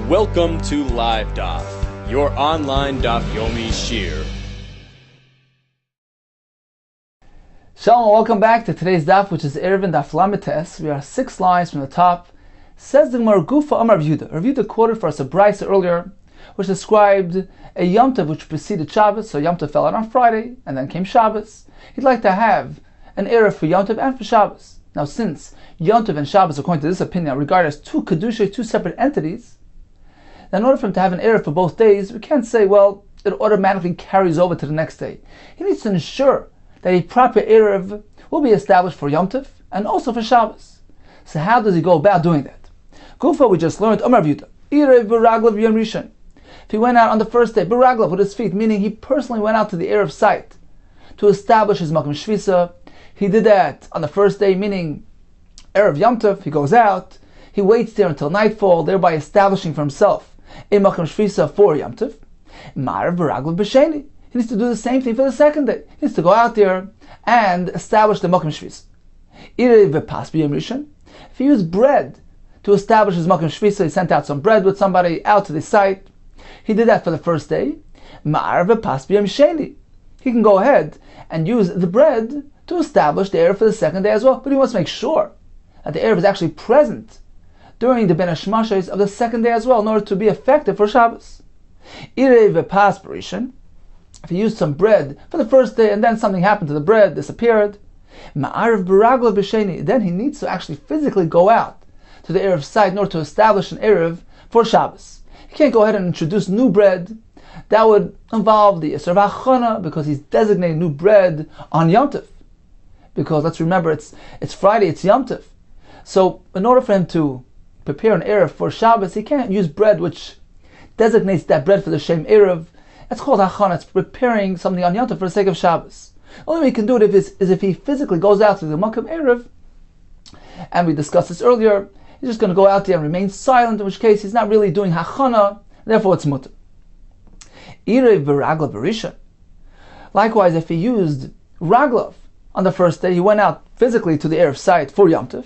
Welcome to Live Daf, your online Daf Yomi Shir. Shalom, welcome back to today's Daf, which is Eruvin Daf Lametes. We are 6 lines from the top. Says the Gemara, Gufa Amar Rav Yehuda. Rav Yehuda quoted for us a brisa earlier, which described a Yom Tov which preceded Shabbos. So Yom Tov fell out on Friday, and then came Shabbos. He'd like to have an Erev for Yom Tov and for Shabbos. Now, since Yom Tov and Shabbos, according to this opinion, are regarded as two Kedusha, two separate entities, then in order for him to have an Erev for both days, we can't say, well, it automatically carries over to the next day. He needs to ensure that a proper Erev will be established for Yom Tov and also for Shabbos. So how does he go about doing that? Gufa, we just learned, Amar Rav Yehuda, Erev b'raglav yom rishon. If he went out on the first day, b'raglav, with his feet, meaning he personally went out to the Erev site to establish his Makom Shvisa, he did that on the first day, meaning Erev Yom Tov, he goes out, he waits there until nightfall, thereby establishing for himself a Makom Shvisa for Yom Tov. Ma'arav b'raglav b'sheni. He needs to do the same thing for the second day. He needs to go out there and establish the Makom Shvisa. Erev v'pas b'yom rishon. If he used bread to establish his Makom Shvisa, he sent out some bread with somebody out to the site. He did that for the first day. Ma'arav v'pas b'yom sheni. He can go ahead and use the bread to establish the Erev for the second day as well. But he wants to make sure that the Erev is actually present during the Ben Hashmashos of the second day as well, in order to be effective for Shabbos. Erev v'pas b'rishon. If he used some bread for the first day and then something happened to the bread, disappeared, ma'arav b'raglav b'sheni, then he needs to actually physically go out to the Erev site in order to establish an Erev for Shabbos. He can't go ahead and introduce new bread. That would involve the Yisr v'achana, because he's designating new bread on Yom Tov. Because let's remember, it's Friday, it's Yom Tov. So in order for him to prepare an Erev for Shabbos, he can't use bread which designates that bread for the Shem Erev. That's called Hachana. It's preparing something on Yom Tov for the sake of Shabbos. The only way he can do it is if he physically goes out to the Makom Erev, and we discussed this earlier, he's just going to go out there and remain silent, in which case he's not really doing Hachana, therefore it's mutter. Erev v'raglav b'rishon. Likewise, if he used Raglav on the first day, he went out physically to the Erev site for Yom Tov,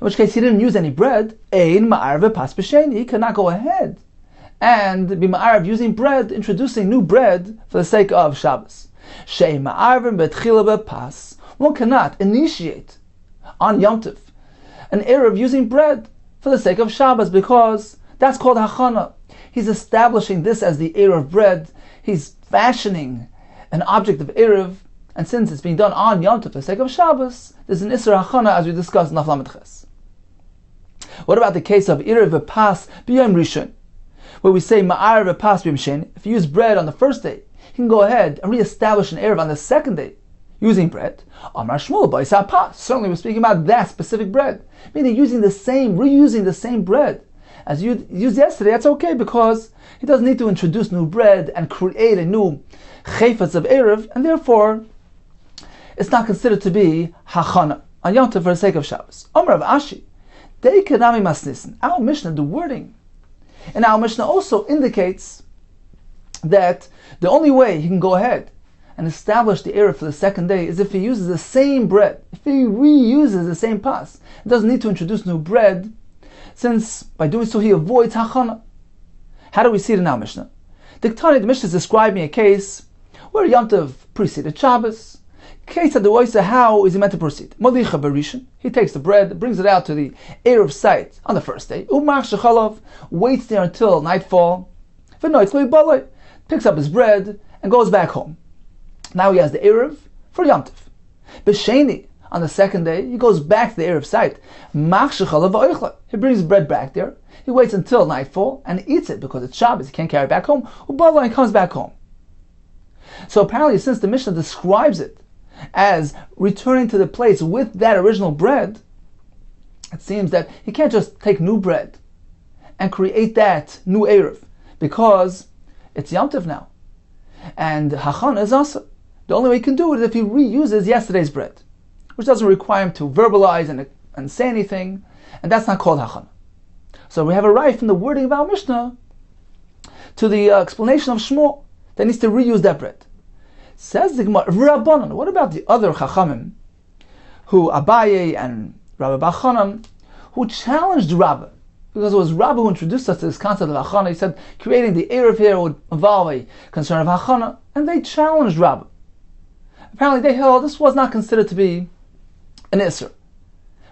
in which case he didn't use any bread, ein ma'arav v'pas b'sheni. He cannot go ahead and be ma'arav using bread, introducing new bread for the sake of Shabbos. Shei ma'arvim betchila b'pas. One cannot initiate on Yom Tov an Erev using bread for the sake of Shabbos, because that's called hachana. He's establishing this as the Erev bread. He's fashioning an object of Erev, and since it's being done on Yom Tov for the sake of Shabbos, there's an Isser hachana, as we discussed in Daf Lamed Ches. What about the case of Erev v'pas b'yom rishon, where we say ma'arav v'pas b'yom sheni? If you use bread on the first day, he can go ahead and re-establish an Erev on the second day using bread. Amar Shmuel b'yis pas. Certainly we're speaking about that specific bread, meaning reusing the same bread as you used yesterday. That's okay, because he doesn't need to introduce new bread and create a new chayfetz of Erev, and therefore it's not considered to be hachana on Yom Tov for the sake of Shabbos. Amar Rav Ashi, Dei Kanami Masnisin. Our Mishnah, the wording in our Mishnah also indicates that the only way he can go ahead and establish the Erev for the second day is if he uses the same bread, if he reuses the same pas. He doesn't need to introduce new bread, since by doing so he avoids hachana. How do we see it in our Mishnah? The Mishnah is describing a case where Yom Tov preceded Shabbos. Case at the Oisa, how is he meant to proceed? Molicha b'rishon. He takes the bread, brings it out to the Erev site on the first day. Umach shechalov, waits there until nightfall. V'noitz lo yibalei, picks up his bread and goes back home. Now he has the Erev for Yom Tov. B'sheni, on the second day, he goes back to the Erev site. Mach shechalov v'oichla. He brings bread back there. He waits until nightfall and eats it, because it's Shabbos. He can't carry it back home. Ubalei, and comes back home. So apparently, since the Mishnah describes it as returning to the place with that original bread, it seems that he can't just take new bread and create that new Erev, because it's Yom Tov now. And Hachana is also. The only way he can do it is if he reuses yesterday's bread, which doesn't require him to verbalize and say anything, and that's not called Hachana. So we have a right from the wording of our Mishnah to the explanation of Shmuel that needs to reuse that bread. Says the Gemara, Rabbanan, what about the other Chachamim, who Abaye and Rabbi Bachanan, who challenged Rabbi because it was Rabbi who introduced us to this concept of Hachana. He said creating the Erev here would involve a concern of Hachana, and they challenged Rabbi. Apparently they held this was not considered to be an Isser.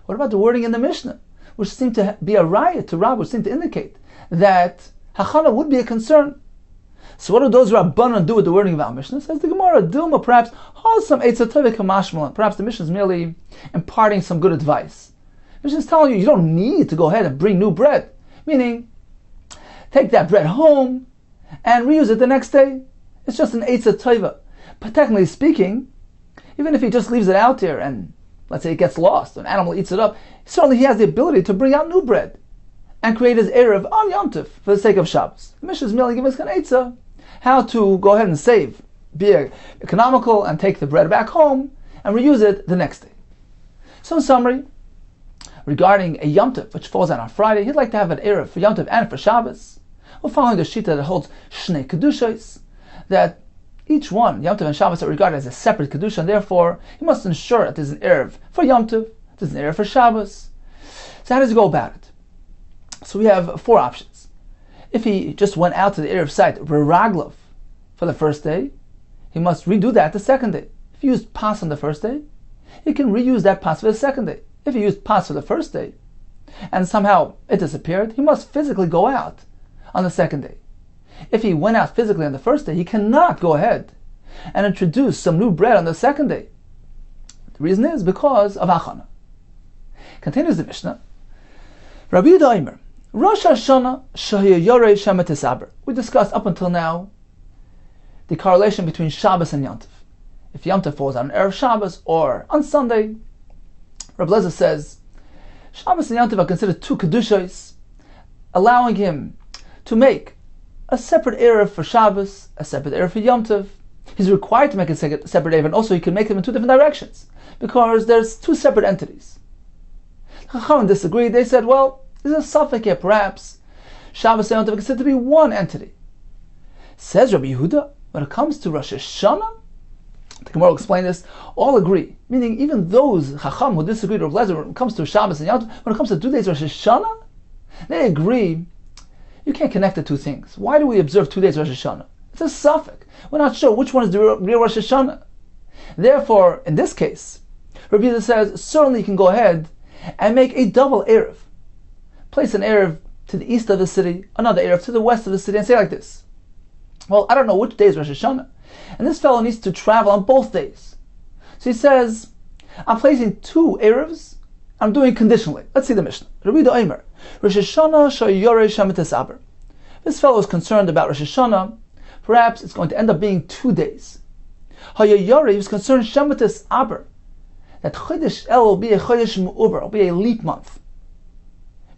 What about the wording in the Mishnah, which seemed to be a riot to Rabbi, which seemed to indicate that Hachana would be a concern? So what do those Rabbanan do with the wording of our Mishnah? Says the Gemara, Dilma, perhaps some perhaps the Mishnah is merely imparting some good advice. The Mishnah is telling you don't need to go ahead and bring new bread. Meaning, take that bread home and reuse it the next day. It's just an Eitzah Tova. But technically speaking, even if he just leaves it out there and let's say it gets lost, an animal eats it up, certainly he has the ability to bring out new bread and create his Erev on Yom Tov for the sake of Shabbos. The Mishnah is merely giving us an Eitzah how to go ahead and save, be economical, and take the bread back home and reuse it the next day. So in summary, regarding a Yom Tov, which falls on Friday, he'd like to have an Erev for Yom Tov and for Shabbos. We're following the Shita that holds Shnei Kedushos, that each one, Yom Tov and Shabbos, are regarded as a separate Kedusha, and therefore he must ensure that there's an Erev for Yom Tov, there's an Erev for Shabbos. So how does he go about it? So we have four options. If he just went out to the Erev site, Reraglov, for the first day, he must redo that the second day. If he used Pas on the first day, he can reuse that Pas for the second day. If he used Pas for the first day, and somehow it disappeared, he must physically go out on the second day. If he went out physically on the first day, he cannot go ahead and introduce some new bread on the second day. The reason is because of Hachana. Continues the Mishnah. Rabbi Yehuda Omer, Rosh Hashanah Shahya Yorei Shemetes Aber. We discussed up until now the correlation between Shabbos and Yom Tov. If Yom Tov falls on Erev Shabbos or on Sunday, Rabbi Lezer says Shabbos and Yom Tov are considered two Kedushos, allowing him to make a separate Erev for Shabbos, a separate Erev for Yom Tov. He's required to make a separate Erev, and also he can make them in two different directions, because there's two separate entities. Chachamim disagreed. They said, well, there's a suffix here, perhaps Shabbos and Yom Tov are considered to be one entity. Says Rabbi Yehuda, when it comes to Rosh Hashanah, the Gemara will explain this, all agree, meaning even those Chacham who disagree with Rabbi Lezer when it comes to Shabbos and Yom Tov, when it comes to 2 days Rosh Hashanah, they agree you can't connect the two things. Why do we observe 2 days Rosh Hashanah? It's a suffix. We're not sure which one is the real Rosh Hashanah. Therefore, in this case, Rabbi Yehuda says, certainly you can go ahead and make a double Erev. Place an Erev to the east of the city, another Erev to the west of the city, and say like this. Well, I don't know which day is Rosh Hashanah, and this fellow needs to travel on both days. So he says, I'm placing 2 Erevs, I'm doing conditionally. Let's see the Mishnah. Rabbi Yehuda Omer, Rosh Hashanah Shayyorei Shemetes Aber. This fellow is concerned about Rosh Hashanah. Perhaps it's going to end up being 2 days. Hayyorei was concerned Shemetes Aber, that Chodesh El will be a Chodesh Mu'uber, will be a leap month.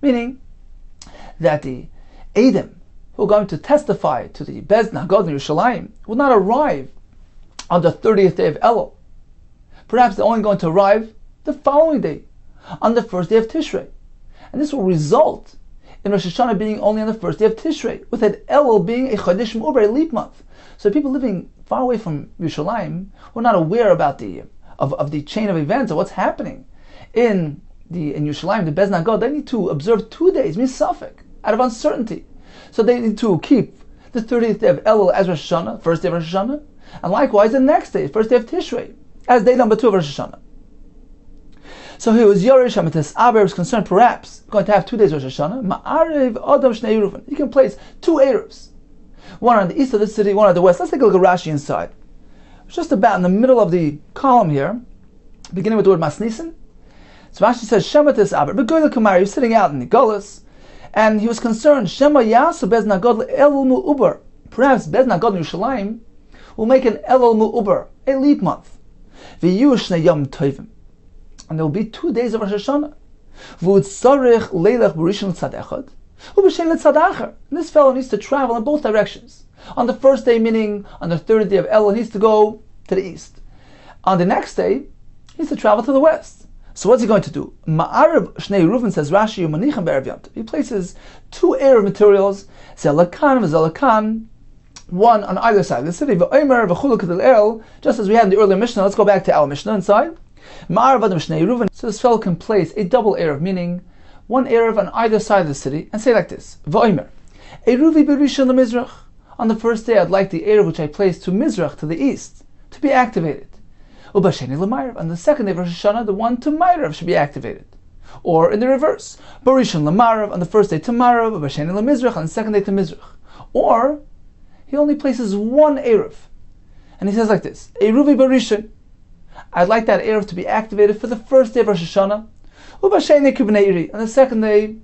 Meaning that the Edom who are going to testify to the Bez Nagod in Yerushalayim will not arrive on the 30th day of Elul. Perhaps they're only going to arrive the following day, on the first day of Tishrei. And this will result in Rosh Hashanah being only on the first day of Tishrei, with that Elul being a Chodesh Mu'uber, a leap month. So people living far away from Yerushalayim who are not aware about the of the chain of events of what's happening in Yerushalayim, the Bez Nagod, they need to observe 2 days, means suffix, out of uncertainty. So they need to keep the 30th day of Elul as Rosh Hashanah, first day of Rosh Hashanah, and likewise the next day, first day of Tishrei, as day number 2 of Rosh Hashanah. So he was Yorei Shemetes Aber, was concerned perhaps going to have 2 days Rosh Hashanah. Ma'arev Adam Shnei Eruvin. You can place 2 Erevs, one on the east of the city, one on the west. Let's take a look at Rashi inside. It's just about in the middle of the column here, beginning with the word Masnisen. So Rashi says Shemetes Aber. Begoyle Kamari, he was sitting out in the Gullus, and he was concerned. Shema Yasu Bez Nagod Elul Mu'uber. Perhaps Bez Nagod in Yerushalayim will make an Elul Mu'uber, a leap month. V'yu Shnei Yom Tovim. And there will be 2 days of Rosh Hashanah. V'utzarech leilach b'rishon tzad echad, u'b'shen letzad acher. And this fellow needs to travel in both directions. On the first day, meaning on the 30th day of Elul, he needs to go to the east. On the next day, he needs to travel to the west. So what's he going to do? Ma'arav Shnei Eruvin, says Rashi, u'manichem be'erev Yom Tov. He places 2 Erev materials, zelakan v'zelakan, one on either side of the city. V'omer v'chulu kedel el, just as we had in the earlier Mishnah. Let's go back to our Mishnah inside. Ma'arav Adam Shnei Eruvin. So this fellow can place a double Erev, meaning one Erev on either side of the city, and say like this: V'omer, Eruvi b'rishon l'mizrach. On the first day, I'd like the Erev which I placed to Mizrach, to the east, to be activated. Ubasheni l'mayrav. On the second day of Rosh Hashanah, the one to Mayrav should be activated. Or in the reverse, Barishon l'marav, on the first day to Marav, Ubasheni l'mizrach, on the second day to Mizrach. Or he only places one Erev, and he says like this: Eruvi b'rishon. I'd like that Erev to be activated for the first day of Rosh Hashanah. Ubasheni kibnei iri. On the second day,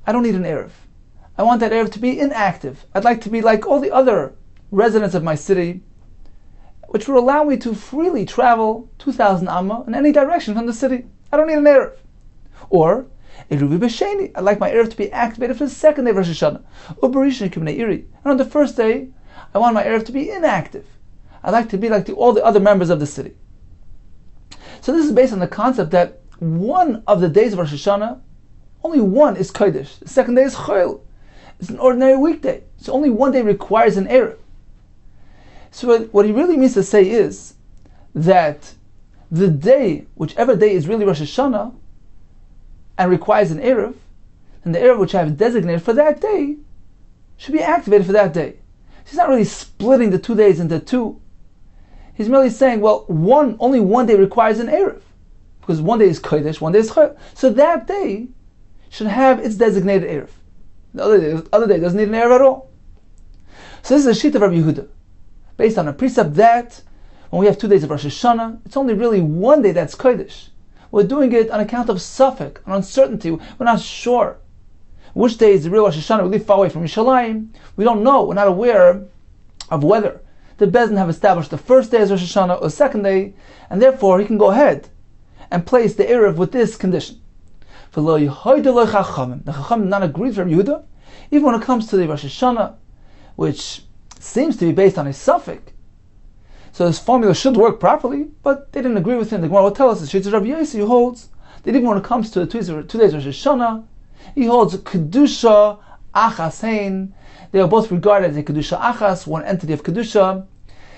I don't need an Erev. I want that Erev to be inactive. I'd like to be like all the other residents of my city, which will allow me to freely travel 2,000 amma in any direction from the city. I don't need an Erev. Or, Eruvi b'sheni. I'd like my Erev to be activated for the second day of Rosh Hashanah. Ubarishon kibnei iri. And on the first day, I want my Erev to be inactive. I'd like to be like all the other members of the city. So this is based on the concept that one of the days of Rosh Hashanah, only one is Kodesh. The second day is Chol. It's an ordinary weekday. So only one day requires an Erev. So what he really means to say is that the day, whichever day is really Rosh Hashanah and requires an Erev, and the Erev which I have designated for that day should be activated for that day. He's not really splitting the 2 days into two. He's merely saying, well, only one day requires an Erev, because one day is Kodesh, one day is Chol. So that day should have its designated Erev. The other day doesn't need an Erev at all. So this is a sheet of Rabbi Yehuda, based on a precept that when we have 2 days of Rosh Hashanah, it's only really one day that's Kodesh. We're doing it on account of suffix, an uncertainty. We're not sure which day is the real Rosh Hashanah. We live far away from Yerushalayim. We don't know. We're not aware of whether the Bezdin have established the first day as Rosh Hashanah or the second day, and therefore he can go ahead and place the Erev with this condition. The Chachamim not agreed with Rabbi Yehuda, even when it comes to the Rosh Hashanah, which seems to be based on a suffix. So this formula should work properly, but they didn't agree with him. The Gemara will tell us the Shitz Rabbi Yossi holds that even when it comes to the 2 days of Rosh Hashanah, he holds Kedusha Achas Hein. They are both regarded as a Kedusha Achas, one entity of Kedusha.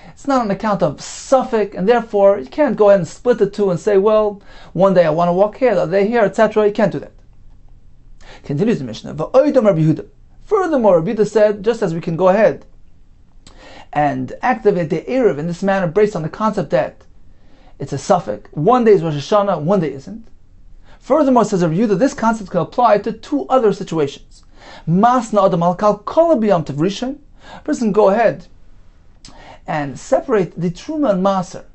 It's not on account of suffix, and therefore you can't go ahead and split the two and say, well, one day I want to walk here, the other day here, etc. You can't do that. Continues the Mishnah. Furthermore, Rabbi Yehuda said, just as we can go ahead and activate the Erev in this manner based on the concept that it's a suffix, one day is Rosh Hashanah, one day isn't. Furthermore, says Rabbi Yehuda, this concept can apply to 2 other situations. Masna adam al kal kol b'yom tov rishon. A person can go ahead and separate the Truma and Maser,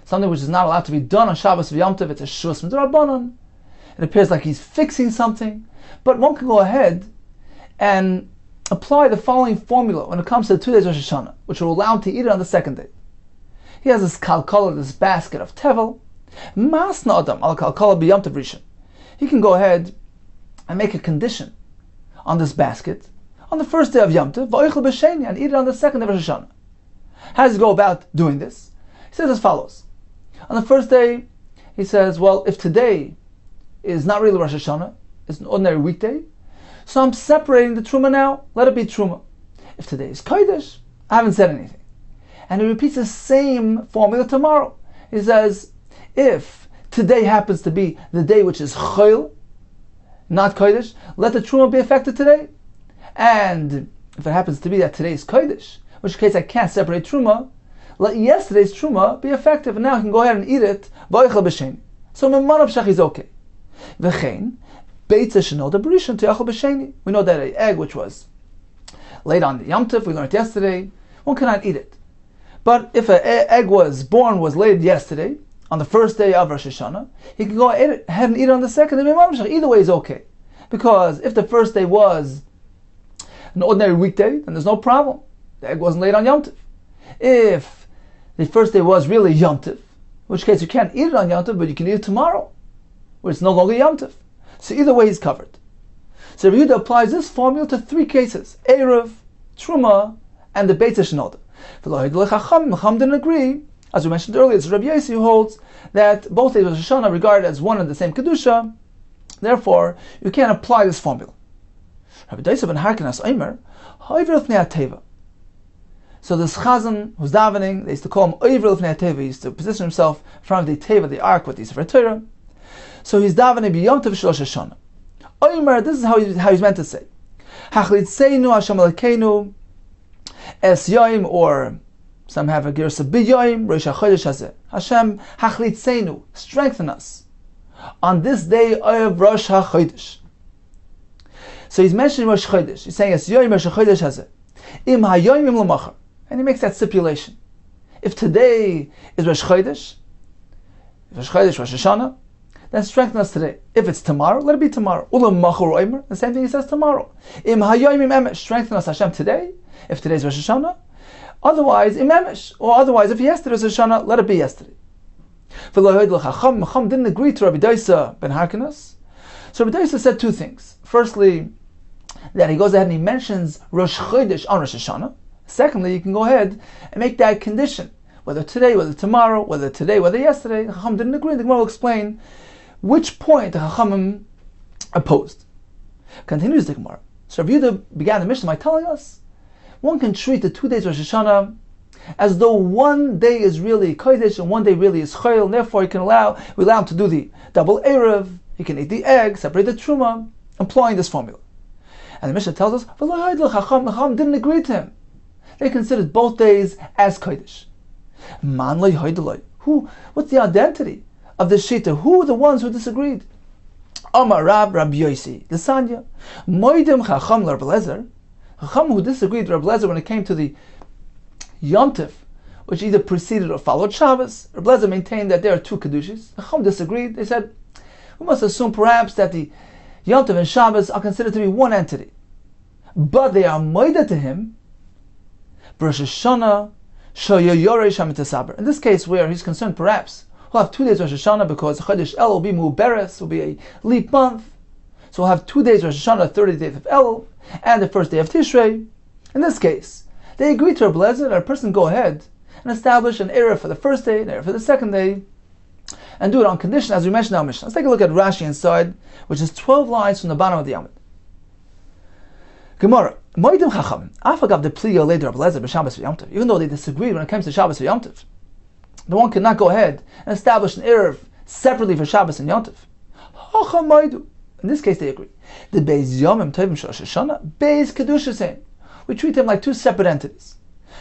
something which is not allowed to be done on Shabbos v'yom tov. It's a shus midrabanan. It appears like he's fixing something, but one can go ahead and apply the following formula when it comes to the 2 days of Rosh Hashanah, which will allow him to eat it on the second day. He has this kalkala, this basket of tevel. Masna adam al kalkala b'yom tov rishon. He can go ahead and make a condition on this basket on the first day of Yom Tov, v'oichel b'sheni, and eat it on the second day of Rosh Hashanah. How does he go about doing this? He says as follows. On the first day, he says, well, if today is not really Rosh Hashanah, it's an ordinary weekday, so I'm separating the Truma now, let it be Truma. If today is Kodesh, I haven't said anything. And he repeats the same formula tomorrow. He says, if today happens to be the day which is Chol, not Kodesh, let the Truma be affected today. And if it happens to be that today is Kodesh, in which case I can't separate Truma, let yesterday's Truma be effective, and now I can go ahead and eat it. So Memanav Shach is okay. V'chein, Beitza Shenol Debrishon Te'achol B'Sheni. We know that an egg which was laid on the Yom Tov, we learned yesterday, one cannot eat it. But if an egg was laid yesterday, on the first day of Rosh Hashanah, he can go ahead and eat it on the second day. Either way is okay. Because if the first day was an ordinary weekday, then there's no problem. The egg wasn't laid on Yom Tov. If the first day was really Yom Tov, in which case you can't eat it on Yom Tov, but you can eat it tomorrow, where it's no longer Yom Tov. So either way he's covered. So Rabbi Yehuda applies this formula to 3 cases: Erev, Truma, and the Beitza Shenolda. The Chacham didn't agree. As we mentioned earlier, it's Rabbi Yossi who holds that both days of Rosh Hashanah are regarded as one and the same Kedusha. Therefore, you can't apply this formula. Rabbi Daisa ben Harkinas Omer, Hoiver Lefnei HaTeva. So this Chazan who's davening, they used to call him Oiver Lefnei HaTeva. He used to position himself in front of the Teva, the ark with the Sefer Torah. So he's davening b'Yom Tov Shel Rosh Hashanah. Omer, this is how he's meant to say. Hachlitzeinu Hashem Elokeinu Es Yoim, or some have a girsa B'Yoim Rosh HaChodesh Hazeh. Hashem Hachlitzeinu, strengthen us on this day of Rosh HaChodesh. So he's mentioning Rosh Chodesh. He's saying Es Yoim Rosh HaChodesh Hazeh. Im HaYoim Im L'Machar. And he makes that stipulation. If today is Rosh Chodesh, Rosh Hashanah, then strengthen us today. If it's tomorrow, let it be tomorrow. Ulam machor oimer, the same thing he says tomorrow. Im hayoyim im emesh, strengthen us Hashem today, if today's Rosh Hashanah. Otherwise, im emesh, or otherwise, if yesterday's Rosh Hashanah, let it be yesterday. Chacham didn't agree to Rabbi Doisa ben Harkinas. So Rabbi Doisa said two things. Firstly, that he goes ahead and he mentions Rosh Chodesh on Rosh Hashanah. Secondly, you can go ahead and make that condition. Whether today, whether tomorrow, whether today, whether yesterday. The Chacham didn't agree. The Gemara will explain which point the Chachamim opposed. Continues the Gemara. So Rabbi Yehuda began the Mishnah by telling us one can treat the 2 days of Rosh Hashanah as though one day is really Kodesh and one day really is Chayil, and therefore we allow him to do the double Erev, he can eat the egg, separate the Truma, employing this formula. And the Mishnah tells us, the Chacham didn't agree to him. They considered both days as Kodesh. What's the identity of the Shita? Who are the ones who disagreed? Amar Rabbi Yosi, the Sanya. Moidim Chacham Rabbi Lezer. Chacham who disagreed with Rabbi Lezer when it came to the Yom Tov, which either preceded or followed Shabbos. Rabbi Lezer maintained that there are two Kedushis. Chacham disagreed. They said, we must assume perhaps that the Yom Tov and Shabbos are considered to be one entity. But they are moida to him. Rosh Hashanah, in this case, where he's concerned, perhaps we'll have 2 days Rosh Hashanah because Chodesh El will be Mu'beres, will be a leap month. So we'll have 2 days Rosh Hashanah, 30th of El, and the first day of Tishrei. In this case, they agreed to Rabbi Lezer that a person go ahead and establish an Erev for the first day, an Erev for the second day, and do it on condition, as we mentioned in our Mishnah. Let's take a look at Rashi inside, which is 12 lines from the bottom of the Yamid. Gemara. Moedim Chacham, Afagav de Pliya later Rabbi Lezer b'Shabbos v'Yom Tov. Even though they disagreed when it comes to Shabbos or Yom Tov, the one cannot go ahead and establish an Erev separately for Shabbos and Yom Tov. Chacham Moedu. In this case, they agree. The Beis Yomim Tovim Shel Rosh Hashanah, Beis Kedusha same. We treat them like two separate entities.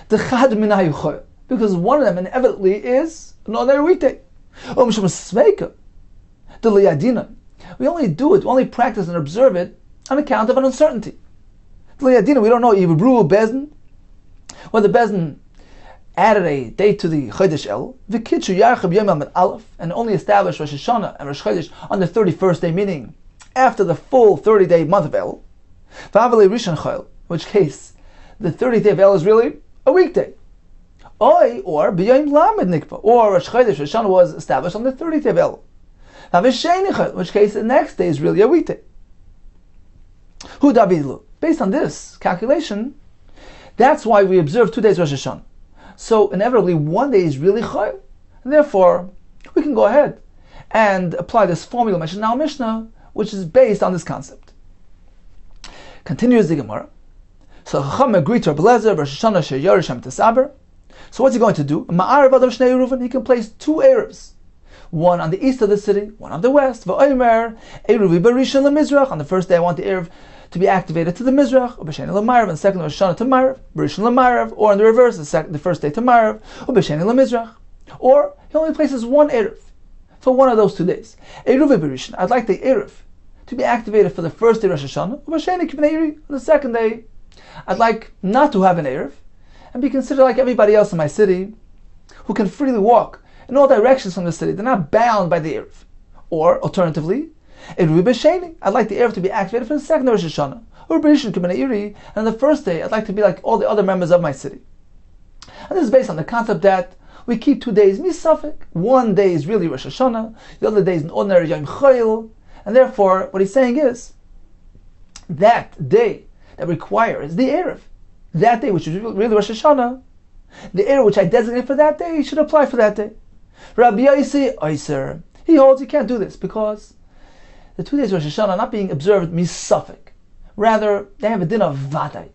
The Chad Minayu Choy, because one of them inevitably is another weekday. Oh, Mishum Sveika, the Liyadina. We only do it, we only practice and observe it on account of an uncertainty. We don't know Yibru Bezin, whether Bezin added a date to the Chodesh El, V'kitchu Yarchab Yom Amid Aleph, and only established Rosh Hashanah and Rosh Chodesh on the 31st day, meaning after the full 30-day month of El. V'avalei Rishon Chayil, in which case the 30th day of El is really a weekday. Or B'yom Lamed Nikpa, or Rosh Chodesh, Rosh Hashanah was established on the 30th day of El. V'avesheni Chayil, in which case the next day is really a weekday. Hu Davidlu. Based on this calculation, that's why we observe 2 days Rosh Hashanah. So inevitably, 1 day is really Chayil, and therefore we can go ahead and apply this formula mentioned in our Mishnah, which is based on this concept. Continues the Gemara. So Chacham agreed to Rabbi Lezer, Rosh Hashanah Sheyarish Ham Tesaber. So what's he going to do? Ma'arav Adam Shnei Eruvin. He can place 2 Erevs, one on the east of the city, one on the west. V'omer Eruvi Barishon LeMizrach. On the first day, I want the Erev to be activated to the Mizrach, Ubesheni LeMarav, and the second Rosh Hashanah to Marav, Barishon LeMarav, or in the reverse, the first day to Marav, Ubesheni LeMizrach. Or he only places 1 Erev for one of those 2 days. Eruvi Barishon. I'd like the Erev to be activated for the first day Rosh Hashanah, Ubesheni Kibnei Iri. On the second day, I'd like not to have an Erev and be considered like everybody else in my city who can freely walk in all directions from the city. They're not bound by the Erev. Or, alternatively, I'd like the Erev to be activated for the second Rosh Hashanah, or Barishon Kibnei Iri, and on the first day, I'd like to be like all the other members of my city. And this is based on the concept that we keep 2 days misafik. 1 day is really Rosh Hashanah, the other day is an ordinary Yom Chayil, and therefore, what he's saying is that day that requires the Erev, that day which is really Rosh Hashanah, the Erev which I designate for that day should apply for that day. Rabbi Yosi Oyser, he holds you can't do this because the 2 days of Rosh Hashanah are not being observed misafik. Rather, they have a din of vadai.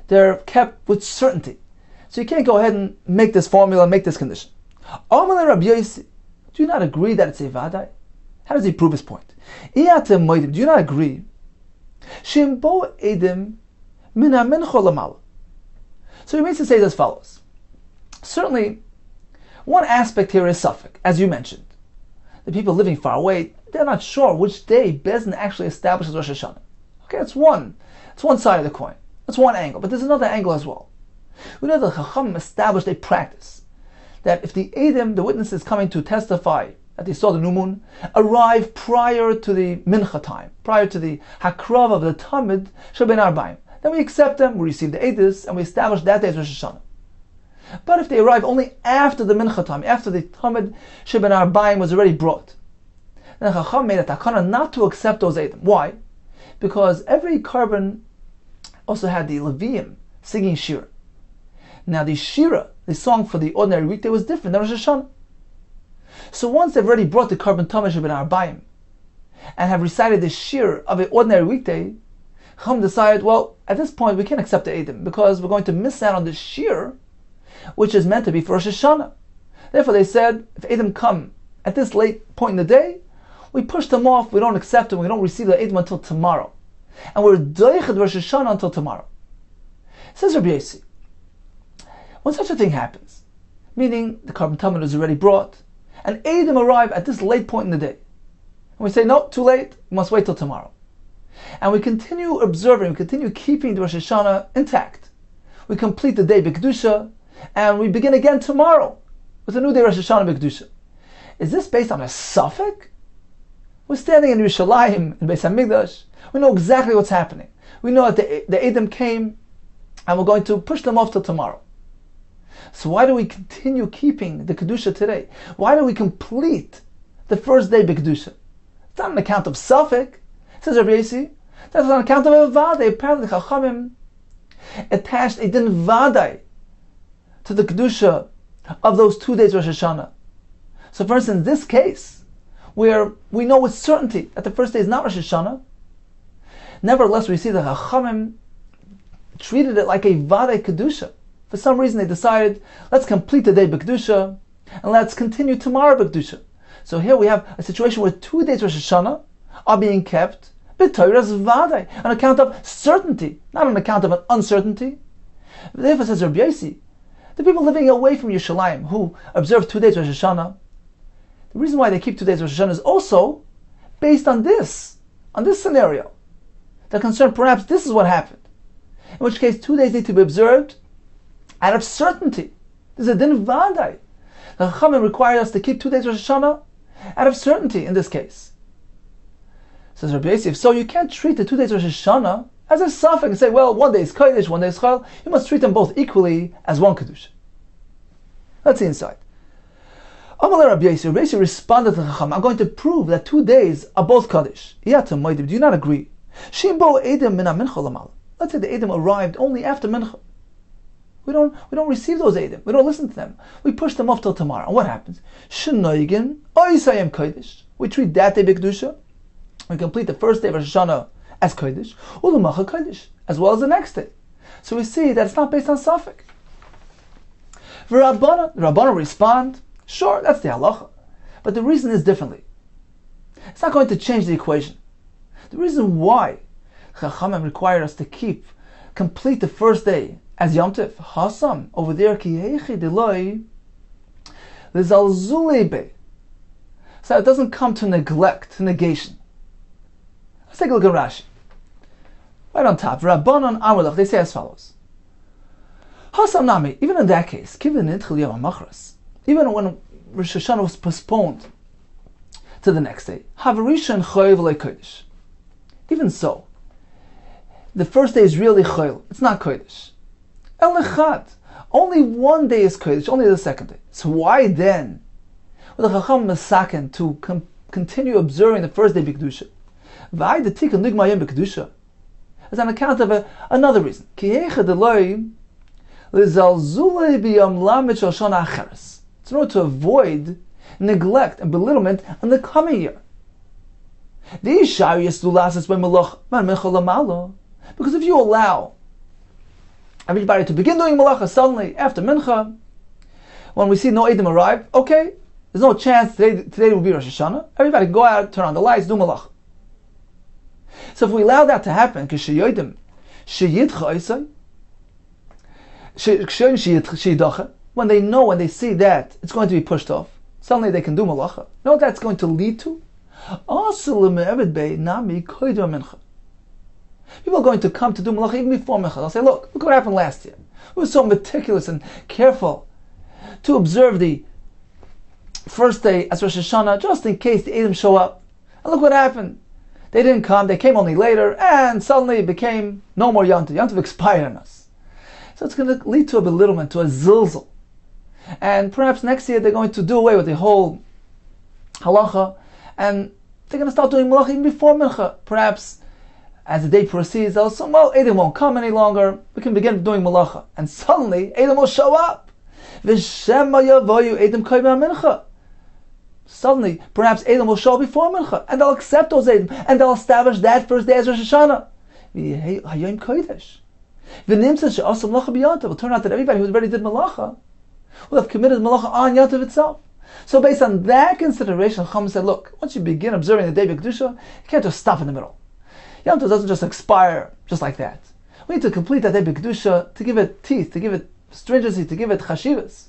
They're kept with certainty. So you can't go ahead and make this formula, make this condition. Amalei Rabbi Yosi, do you not agree that it's a vadai? How does he prove his point? Do you not agree Shimbo edim mina mincha lamala. So he means to say as follows. Certainly, one aspect here is suffix, as you mentioned. The people living far away, they're not sure which day Bezdin actually establishes Rosh Hashanah. Okay, it's one side of the coin. That's one angle, but there's another angle as well. We know that Chacham established a practice that if the Eidim, the witnesses coming to testify that they saw the new moon, arrive prior to the Mincha time, prior to the Hakrav of the Tamid Shabin Arbaim, then we accept them, we receive the Eidus, and we establish that day as Rosh Hashanah. But if they arrive only after the Mincha time, after the Tamid Shabin Arbaim was already brought, then Chacham made a takana not to accept those Eidim. Why? Because every carbon also had the Leviim singing Shira. Now the Shira, the song for the ordinary weekday, was different than Rosh Hashanah. So once they've already brought the carbon Tamid Shabin Arbaim and have recited the Shir of an ordinary weekday, Chacham decided, well, at this point we can't accept the Eidim because we're going to miss out on the Shir, which is meant to be for Rosh Hashanah. Therefore they said, if Eidim come at this late point in the day, we push them off, we don't accept them, we don't receive the Eidim until tomorrow. And we're doiched Rosh Hashanah until tomorrow. Says Rabbi Yossi, when such a thing happens, meaning the carbon Tamid is already brought, and Eidim arrive at this late point in the day, and we say, no, too late, we must wait till tomorrow. And we continue observing, we continue keeping the Rosh Hashanah intact. We complete the day B'Kedusha, and we begin again tomorrow with a new day Rosh Hashanah B'Kedusha. Is this based on a suffix? We're standing in Yerushalayim, in Beis HaMikdash. We know exactly what's happening. We know that the Eidim came, and we're going to push them off till tomorrow. So why do we continue keeping the Kedusha today? Why do we complete the first day B'Kedusha? It's not on account of suffix, says Rabbi Yossi. That's on account of a Vadai. Apparently the Chachamim attached a din Vadai to the Kedusha of those 2 days Rosh Hashanah. So for instance, in this case, where we know with certainty that the first day is not Rosh Hashanah, nevertheless we see the Chachamim treated it like a Vadai Kedusha. For some reason they decided, let's complete the day B'Kedusha, and let's continue tomorrow B'Kedusha. So here we have a situation where 2 days Rosh Hashanah are being kept B'Torah's Vadai, on account of certainty, not on account of an uncertainty. Therefore says Rabbi Yossi, the people living away from Yerushalayim who observe 2 days Rosh Hashanah, the reason why they keep 2 days Rosh Hashanah is also based on this scenario. They're concerned perhaps this is what happened. In which case 2 days need to be observed out of certainty. This is a din Vadai. The Chachamim required us to keep 2 days Rosh Hashanah out of certainty in this case. Says Rabbi Yossi, so you can't treat the 2 days Rosh Hashanah as a suffix and say, well, 1 day is Kodesh, 1 day is Chol. You must treat them both equally as one Kedusha. Let's see inside. Amalei Rabbi Yossi responded to the Chacham, I'm going to prove that 2 days are both Kodesh. Do you not agree? Shimbo Eidim mina mincha lamala. Let's say the Eidim arrived only after Mincha. We don't receive those Eidim. We don't listen to them. We push them off till tomorrow. And what happens? Shenoigin oisayim Kodesh. We treat that day B'Kedusha. We complete the first day of Rosh Hashanah as Kodesh, Ulamacha Kodesh, as well as the next day. So we see that it's not based on suffix. The Rabbanan respond, sure, that's the halacha, but the reason is differently. It's not going to change the equation. The reason why Chachamim require us to complete the first day as Yom Tov, Hasam, over there, ki heichi deloi, lizalzulei be. So it doesn't come to neglect, to negation. Let's take a look at Rashi. Right on top, Rabbanan Amrulach, they say as follows. Hasam Nami, even in that case, even when Rosh Hashanah was postponed to the next day, Havarishan Choyev Kodesh. Even so, the first day is really Choyev, it's not Kodesh. Elechad, only 1 day is Kodesh, only the second day. So why then would the Chacham Masaken to continue observing the first day B'Kedusha? V'ay the Tikkun Nigmayim B'Kedusha is on account of another reason. It's in order to avoid neglect and belittlement in the coming year. Because if you allow everybody to begin doing malacha suddenly after mincha, when we see no Eidim arrive, okay, there's no chance today will be Rosh Hashanah. Everybody can go out, turn on the lights, do malacha. So if we allow that to happen, when they know, when they see that it's going to be pushed off, suddenly they can do malacha. You know what that's going to lead to? People are going to come to do malacha even before mincha. They'll say, look what happened last year. We were so meticulous and careful to observe the first day as Rosh Hashanah, just in case the Edom show up. And look what happened. They didn't come, they came only later, and suddenly it became no more Yom Tov. Yom Tov expired on us. So it's going to lead to a belittlement, to a zilzal. And perhaps next year they're going to do away with the whole halacha, and they're going to start doing malacha even before mincha. Perhaps as the day proceeds, they'll say, well, Edom won't come any longer, we can begin doing malacha. And suddenly, Edom will show up. Suddenly, perhaps Edom will show up before mincha, and they'll accept those Edom, and they'll establish that first day as Rosh Hashanah. It will turn out that everybody who already did malacha will have committed malacha on Yom Tov itself. So based on that consideration, Chacham said, look, once you begin observing the day B'Kedusha, you can't just stop in the middle. Yom Tov doesn't just expire just like that. We need to complete that day B'Kedusha, to give it teeth, to give it stringency, to give it chashivas,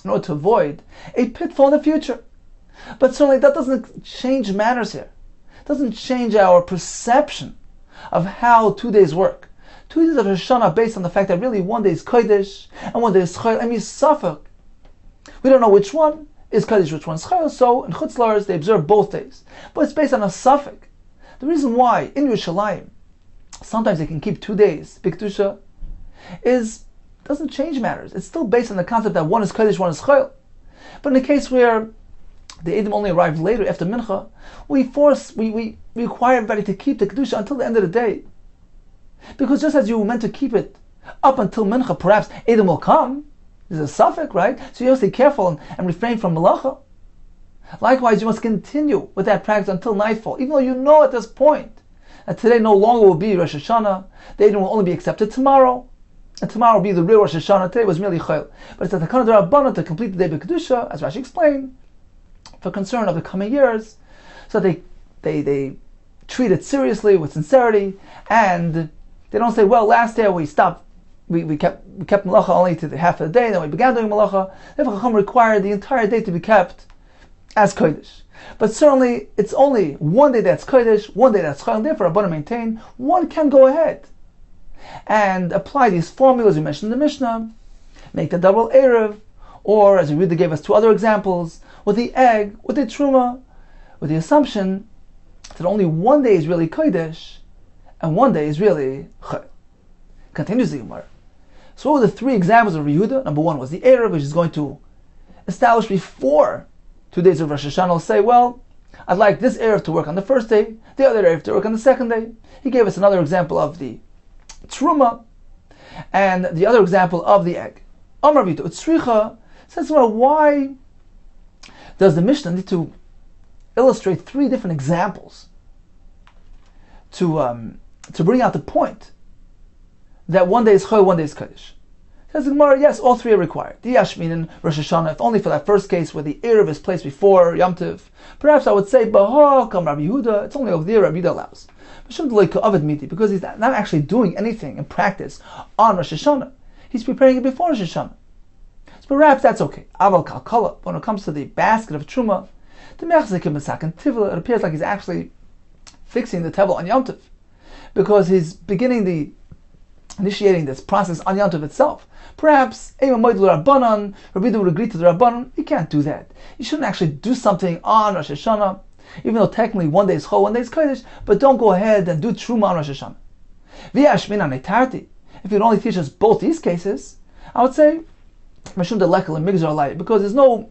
in order to avoid a pitfall in the future. But certainly that doesn't change matters here. It doesn't change our perception of how 2 days work. 2 days of Rosh Hashanah based on the fact that really 1 day is Kodesh and 1 day is Chayil. I mean, Safek. We don't know which one is Kodesh, which one is Chayil, so in Chutz La'aretz they observe both days. But it's based on a Safek. The reason why in Yerushalayim sometimes they can keep 2 days, B'Kedusha, doesn't change matters. It's still based on the concept that one is Kodesh, one is Chayil. But in the case where the Edom only arrived later after Mincha, we require everybody to keep the Kedusha until the end of the day. Because just as you were meant to keep it up until Mincha, perhaps Edom will come. There's a suffix, right? So you have to be careful and refrain from Malacha. Likewise, you must continue with that practice until nightfall, even though you know at this point that today no longer will be Rosh Hashanah, the Edom will only be accepted tomorrow, and tomorrow will be the real Rosh Hashanah. Today was merely Chayil. But it's at the Takana D'Rabbanan to complete the day B'Kedusha, as Rashi explained, for concern of the coming years, so they treat it seriously with sincerity, and they don't say, well, last year we stopped, we kept malacha only to the half of the day, then we began doing malacha. Therefore, Chacham required the entire day to be kept as kodesh. But certainly, it's only 1 day that's kodesh, 1 day that's chayil, and therefore Rabbanan maintain one can go ahead and apply these formulas we mentioned in the Mishnah, make the double erev, or as Yehuda gave us 2 other examples, with the egg, with the truma, with the assumption that only 1 day is really kodesh and 1 day is really chayil. Continues the Gemara. So what were the 3 examples of Yehuda? Number 1 was the erev, which is going to establish before 2 days of Rosh Hashanah. Will say, well, I'd like this erev to work on the first day, the other erev to work on the second day. He gave us another example of the truma and the other example of the egg. Amar Vito Utsricha says, well, why does the Mishnah need to illustrate 3 different examples to bring out the point that 1 day is Chayil, 1 day is Kodesh? Says the Gemara, yes, all 3 are required. The Yashmin and Rosh Hashanah, if only for that first case where the Erev is placed before Yom Tov. Perhaps I would say, Bahakam Rabbi Yehuda, it's only over there Rabbi Yehuda allows. Because he's not actually doing anything in practice on Rosh Hashanah. He's preparing it before Rosh Hashanah. So perhaps that's okay. Aval Kalkala, when it comes to the basket of Truma, the Mechzik Masak and Tivla, it appears like he's actually fixing the Tevel on Yom Tov, because he's initiating this process on Yom Tov itself. Perhaps Rabbi Yehuda would agree to the Rabbanan. You can't do that. You shouldn't actually do something on Rosh Hashanah, even though technically 1 day is Chol, 1 day is Kodesh, but don't go ahead and do Truma on Rosh Hashanah. If you'd only teach us both these cases, I would say because there's no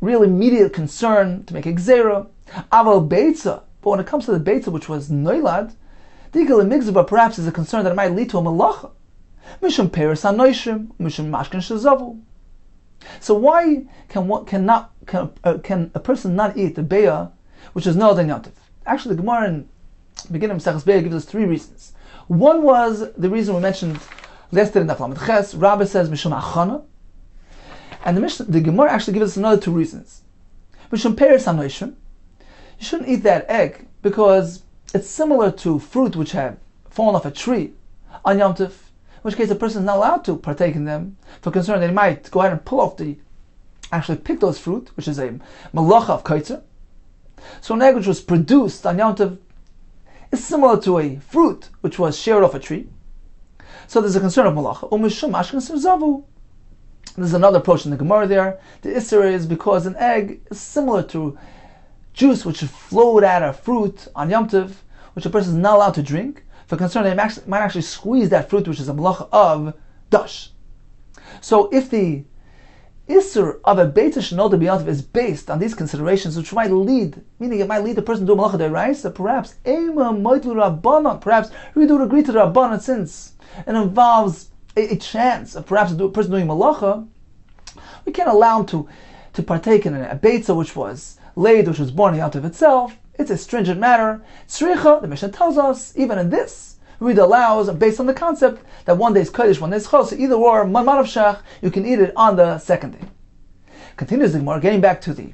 real immediate concern to make a Gzera. Aval Beitza, but when it comes to the Beitza, which was Noilad, but perhaps is a concern that it might lead to a malacha. Mishum peres hanoishim, mishum mashkin shazavu. So why can a person not eat the beya, which is no yantiv? Actually, the Gemara in the beginning of Maseches Beya gives us 3 reasons. One was the reason we mentioned yesterday in Daf Lamed Ches. Rabbi says mishum achana, and the Gemara actually gives us another 2 reasons. Mishum peres hanoishim, you shouldn't eat that egg because it's similar to fruit which have fallen off a tree on Yom Tov, in which case a person is not allowed to partake in them for concern that he might go ahead and actually pick those fruit, which is a malacha of kaitzer. So an egg which was produced on Yom Tov is similar to a fruit which was sheared off a tree. So there's a concern of malacha. There's another approach in the Gemara there. The Isser is because an egg is similar to juice which flowed out of fruit on Yom Tov, which a person is not allowed to drink, for concern they might actually squeeze that fruit, which is a malacha of dash. So if the Isser of a Beit Shenolda B'Yom Tov is based on these considerations, which might lead, meaning it might lead the person to do malacha d'oraisa, perhaps Ema Moitlu Rabbanon, perhaps we would agree to the Rabbanon since it involves a chance of perhaps a person doing malacha, we can't allow him to partake in a beitza which was laid, which was born out of itself. It's a stringent matter. Tzricha, the Mishnah tells us, even in this, Read allows, based on the concept that one day is Kodesh, one day is Chol, so either or, man of Shach, you can eat it on the second day. Continues the Gemara, getting back to the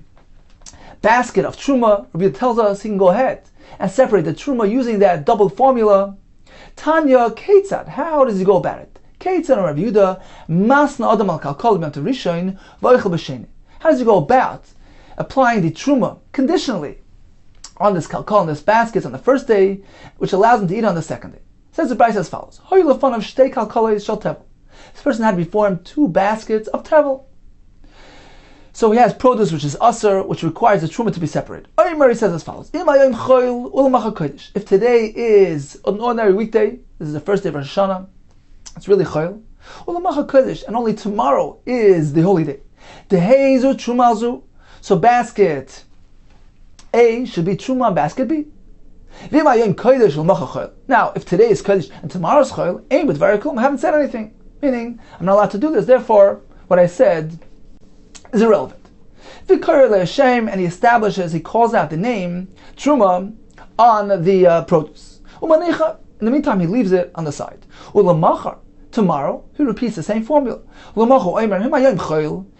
basket of Truma, Rabbi tells us he can go ahead and separate the Truma using that double formula. Tanya Ketzad, how does he go about it? Ketzad or Rabbi Yehuda, Masna Adam al Kalkol B'Yom Tov Rishon, V'Oichel B'Sheni. How does he go about applying the Truma conditionally on this Kalkol, on this basket on the first day, which allows him to eat on the second day? Says the Brayse as follows: Hoy lefon of shtei kalkolos shel tevel. This person had before him 2 baskets of tevel. So he has produce which is aser, which requires the truma to be separated. Omer says as follows: If today is an ordinary weekday, this is the first day of Rosh Hashanah, it's really chayil. And only tomorrow is the holy day. Dehezu trumazu. So basket A should be truma, basket B. Now, if today is Kodesh and tomorrow is Chol, aim with very cool, I haven't said anything. Meaning, I'm not allowed to do this, therefore, what I said is irrelevant. And he establishes, he calls out the name, Truma, on the produce. In the meantime, he leaves it on the side. Tomorrow, he repeats the same formula.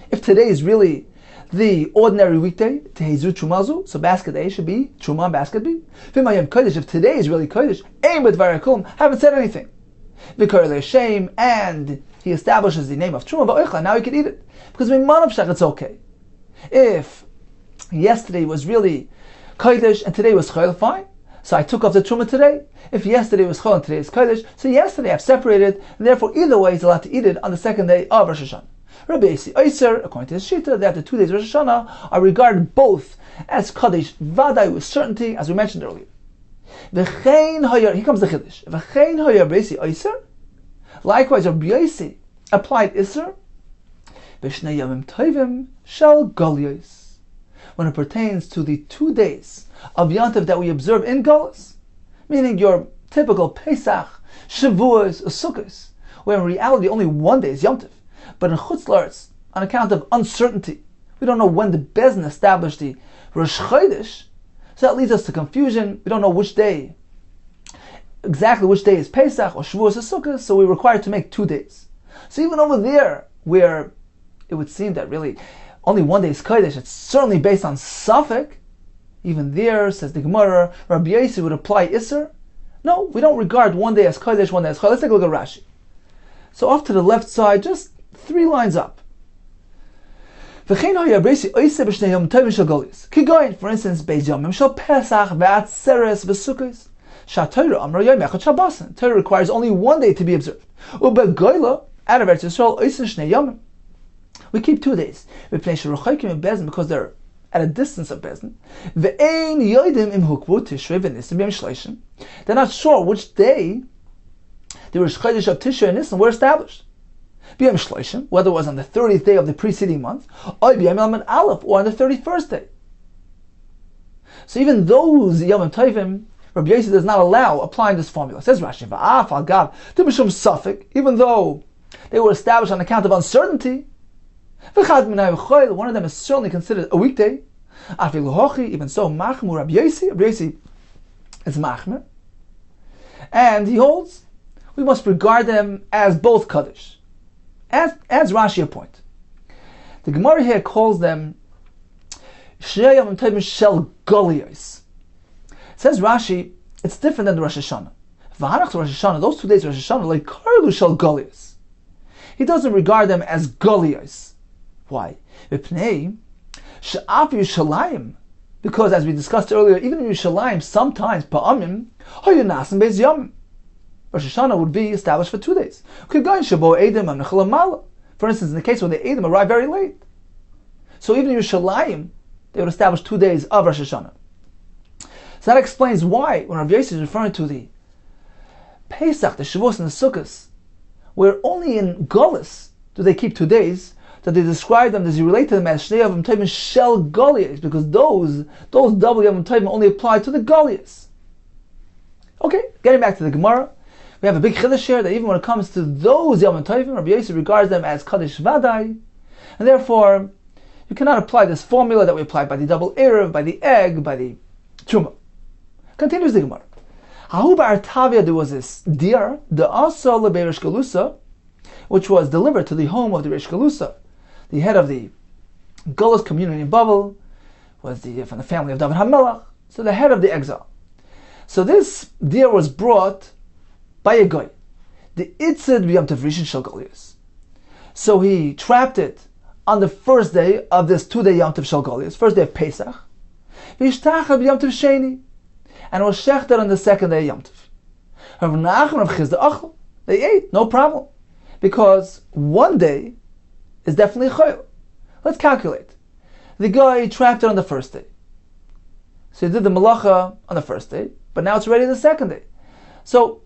If today is really the ordinary weekday, Tehezu Trumazu, so basket A should be Truma, basket B. If today is really Kodesh, aim with Varakum, haven't said anything. Shame, and he establishes the name of Truma, now he can eat it. Because in Manav Shach, it's okay. If yesterday was really Kodesh and today was Chol, fine. So I took off the Truma today. If yesterday was Chol and today is Kodesh, so yesterday I've separated, and therefore either way he's allowed to eat it on the second day of Rosh Hashanah. Rabbi Yossi Oiser, according to his Shita, that the 2 days of Rosh Hashanah are regarded both as Kaddish Vadai with certainty, as we mentioned earlier. Here comes the Chiddush. Rabbi Yossi Oiser. Likewise, Rabbi Yossi applied Iser B'shnei Yomim Tovim Shel Golios, when it pertains to the 2 days of Yom Tov that we observe in Golos, meaning your typical Pesach, Shavuos, or Sukkos, where in reality only 1 day is Yom Tov. But in Chutz La'aretz, on account of uncertainty, we don't know when the Bezdin established the Rosh Chodesh, so that leads us to confusion. We don't know exactly which day is Pesach or Shavuos or Sukkot, so we're required to make 2 days. So even over there, where it would seem that really only 1 day is Kodesh, it's certainly based on Safek, even there, says the Gemara, Rabbi Yossi would apply Isser. No, we don't regard 1 day as Kodesh, 1 day as Chol. Let's take a look at Rashi. So off to the left side, just 3 lines up. For instance, Beis Yomim shel Pesach v'Atzeres v'Sukkos. Torah requires only 1 day to be observed. Out of Eretz Yisrael, we keep 2 days. Because they're at a distance of Bezdin. They're not sure which day the Rosh Chodesh of Tishrei and Nisan were established. Whether it was on the 30th day of the preceding month, or on the 31st day. So even those Yom Tovim, Rabbi Yossi does not allow applying this formula. It says Rashi, even though they were established on account of uncertainty, one of them is certainly considered a weekday. Even so, Rabbi Yossi is Machmer, and he holds we must regard them as both Kaddish. As Rashi a point. The Gemara here calls them Shnei Yomim Tovim Shel Golios. Says Rashi, it's different than the Rosh Hashanah. V'hanach Rosh Hashanah, those 2 days of Rosh Hashanah, like karlu shel golios. He doesn't regard them as golios. Why? V'pnei she'af Yerushalayim, because as we discussed earlier, even in Yerushalayim, sometimes pa'amim hayu nasim beis yomim. Rosh Hashanah would be established for 2 days. For instance, in the case when the Edom arrived very late. So even in Yerushalayim, they would establish 2 days of Rosh Hashanah. So that explains why, when Rav Yossi is referring to the Pesach, the Shavuos, and the Sukkot, where only in Golus do they keep 2 days, that they describe them, as you relate to them as Shnei Yavim Tovim Shel Golios, because those double Yavim Tovim only apply to the Golios. Okay, getting back to the Gemara, we have a big chiddush here that even when it comes to those Yavim Tovim, Rabbi Yossi regards them as Kadosh Vadai, and therefore you cannot apply this formula that we applied by the double Erev, by the egg, by the Truma. Continues the Gemara. Hahu ba'artavia, there was this deer, the asa lebeirish galusa, which was delivered to the home of the Rish Galusa. The head of the Gullus community in Babel was from the family of David HaMelech, so the head of the exile. So this deer was brought by a guy, the Itzid b'yom tov rishon shel Golios. So he trapped it on the first day of this 2-day Yom Tov shel Golios, first day of Pesach, v'ishtacha b'yom tov sheni, and it was shechted on the second day of Yom Tov. Rav Nachman of Chizda Achel, they ate, no problem, because 1 day is definitely chayil. Let's calculate. The guy trapped it on the first day, so he did the malacha on the first day, but now it's ready the second day. So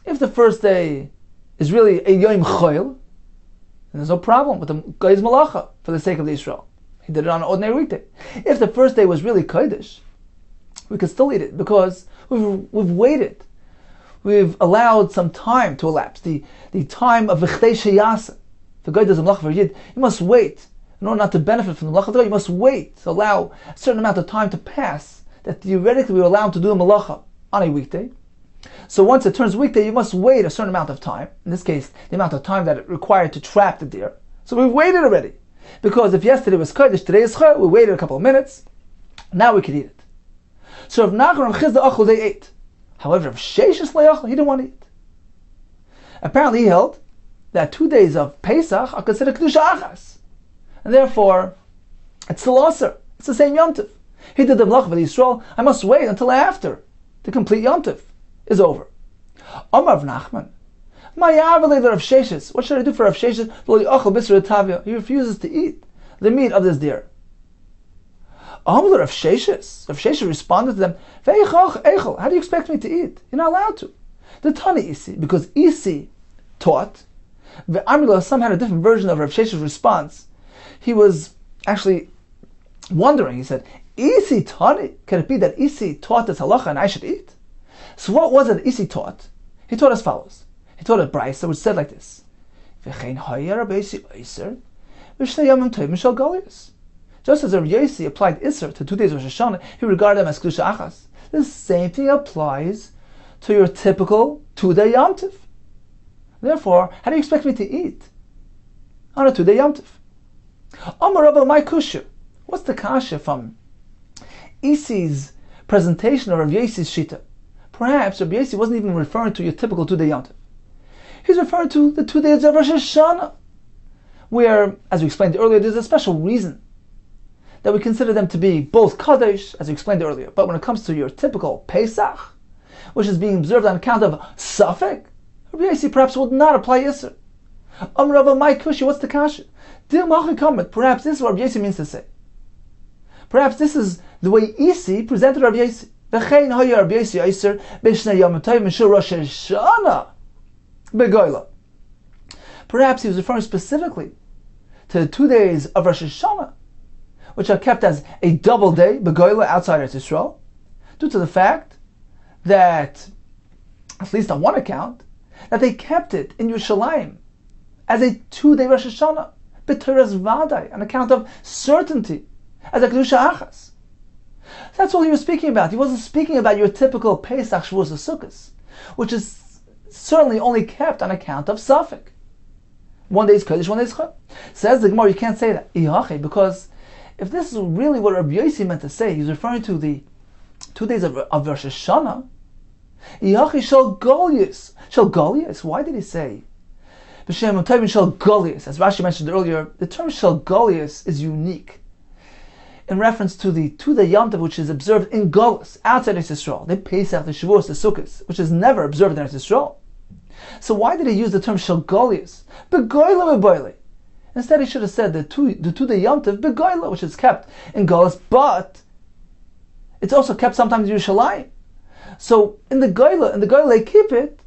if the first day is really a yom chayil, then there's no problem with the guy's malacha for the sake of the Israel. He did it on an ordinary weekday. If the first day was really kodesh, we could still eat it because we've waited. We've allowed some time to elapse. The time of v'chtei sheyasa. If the guy does a malacha for Yid, you must wait. In order not to benefit from the malacha of the guy, you must wait to allow a certain amount of time to pass that theoretically we allow him to do a malacha on a weekday. So once it turns weekday, you must wait a certain amount of time. In this case, the amount of time that it required to trap the deer. So we've waited already. Because if yesterday was kodesh, today is chayil, we waited a couple of minutes, now we can eat it. So Rav Nachman and Chizda Achel, they ate. However, Rav Sheshes Le'achel, he didn't want to eat. Apparently he held that 2 days of Pesach are considered Kedusha Achas. And therefore, it's still Aser. It's the same Yom Tov. He did the Melach of Yisrael, I must wait until after the complete Yom Tov is over. Amar Rav Nachman, Rav Sheshes, what should I do for Rav Sheshes? He refuses to eat the meat of this deer. Amar Rav Sheshes responded to them, how do you expect me to eat? You're not allowed to. The Tani Isi, because Isi taught, the Amrila, some had a different version of Rav Shesh's response. He was actually wondering, he said, Isi Tani, can it be that Isi taught this halacha and I should eat? So what was it Isi taught? He taught as follows. He taught a brayso which said like this: just as Rav Yossi applied Isser to 2 days of Rosh Hashanah, he regarded them as Kedusha Achas. The same thing applies to your typical 2-day Yom Tov. Therefore, how do you expect me to eat on a 2-day Yom Tov? Amar Rabba, my kusha. What's the kasha from Isi's presentation of Rav Yossi's shita? Perhaps Rav Yossi wasn't even referring to your typical 2-day Yom Tov. He's referring to the 2 days of Rosh Hashanah, where, as we explained earlier, there's a special reason that we consider them to be both Kadosh, as we explained earlier. But when it comes to your typical Pesach, which is being observed on account of Safek, Rabbi Yossi perhaps would not apply Yisr. Rabbi my Kushi, what's the kasha? Perhaps this is what Rabbi Yossi means to say. Perhaps this is the way Isi presented Rabbi Yossi. Perhaps he was referring specifically to the 2 days of Rosh Hashanah, which are kept as a double day, Begoyla, outside Eretz Yisrael, due to the fact that, at least on one account, that they kept it in Yerushalayim as a 2-day Rosh Hashanah, B'teres Vadai, on account of certainty, as a Kedusha Achas. That's all he was speaking about. He wasn't speaking about your typical Pesach, Shavuos, or Sukkot, which is certainly only kept on account of Safek. 1 day is Kodesh, 1 day is Chol. Says the Gemara, you can't say that, because if this is really what Rabbi Yossi meant to say, he's referring to the 2 days of Rosh Hashanah, Yachi shel Golius. Shel Golius? Why did he say B'Shem Tovim shel Golius? As Rashi mentioned earlier, the term shel Golius is unique in reference to the Yom Tov, which is observed in Golus, outside Eretz Yisrael. The Pesach, the Shavuos, the Sukkot, which is never observed in Eretz Yisrael. So why did he use the term shel Golius? Begoyla begoyle. Instead, he should have said the Yom Tov begoyla, which is kept in Golus, but it's also kept sometimes in Yerushalayim. So in the Goyla, they keep it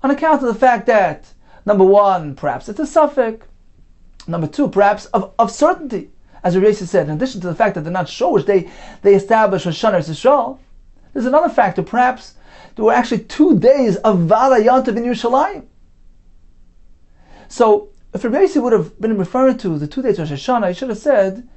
on account of the fact that, number one, perhaps it's a suffix. Number two, perhaps of certainty. As Rabbi Yossi said, in addition to the fact that they're not sure which they establish Rosh Hashanah Eretz Yisrael, there's another factor. Perhaps there were actually 2 days of Vala Yom Tov in Yerushalayim. So if Rabbi Yossi would have been referring to the 2 days of Rosh Hashanah, he should have said